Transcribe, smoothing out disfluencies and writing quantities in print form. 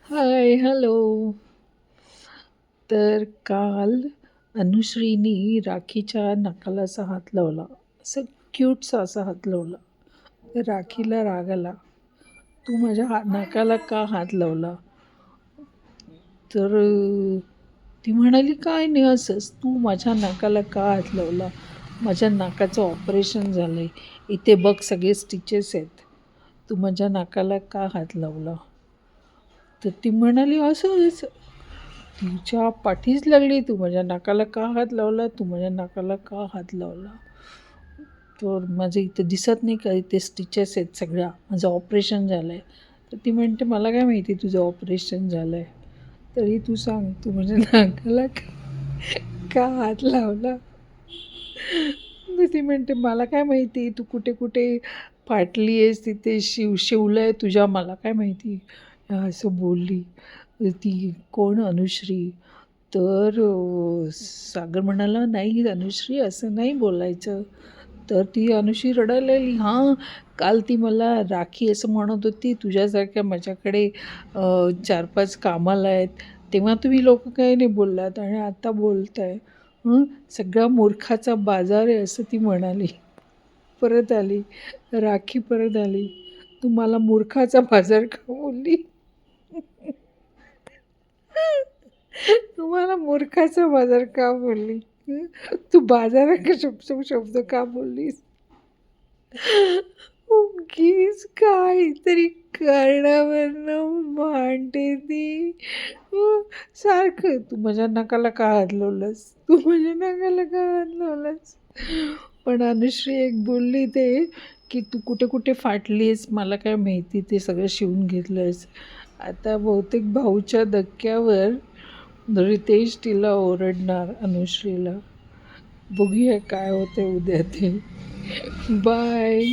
हाय, hello. तर काल अनुश्रीनी राखीच्या नाकाला असा हात लावला. असं क्यूटसा असा हात लावला. तर राखीला राग आला. "तू माझ्या नाकाला का हात लावला?" तर ती म्हणाली, "काय नाही असंच. तू माझ्या नाकाला का हात लावला? माझ्या नाकाचं ऑपरेशन झालं आहे. इथे बघ सगळे स्टिचेस आहेत. तू माझ्या नाकाला का हात लावला?" तर ती म्हणाली, "असंच." तिच्या पाठीच लागली, "तू माझ्या नाकाला का हात लावला? तू माझ्या नाकाला का हात लावला?" तर माझं इथं दिसत नाही का, इथे स्टिचेस आहेत सगळ्या, माझं ऑपरेशन झालं आहे. तर ती म्हणते, "मला काय माहिती तुझं ऑपरेशन झालं आहे. तरी तू सांग, तू माझ्या नाकाला का हात लावला?" मग ती म्हणते, "मला काय माहिती तू कुठे कुठे फाटली आहेस, तिथे शिवलं आहे तुझ्या, मला काय माहिती." असं बोलली. ती कोण अनुश्री? तर सागर म्हणाला, "नाही अनुश्री, असं नाही बोलायचं." तर ती अनुश्री रडायला लागली, "हां, काल ती मला राखी असं म्हणत होती, तुझ्यासारख्या माझ्याकडे 4-5 कामाला आहेत, तेव्हा तुम्ही लोकं काही नाही बोललात आणि आता बोलताय. सगळा मूर्खाचा बाजार आहे," असं ती म्हणाली. परत आली, राखी परत आली. "तू मला मूर्खाचा बाजार का बोलली?" तुम्हाला मूर्खाचा बाजार का बोलली? हं? तू बाजारा का शब्द शब्द का बोललीस? उगीच काहीतरी कारणावरनं भांडते ती. सारखं तू माझ्या नाकाला का हात लावलास? तू माझ्या नाकाला का हात लावलास? पण अनुश्री एक बोलली ते, की "तू कुठे-कुठे फाटलीस, मला काय माहिती, ते सगळं शिवून घेतलंस." आता बहुतेक भाऊच्या धक्क्यावर रितेश तिला ओरडणार अनुश्रीला. बघूया काय होतंय उद्या ते. बाय.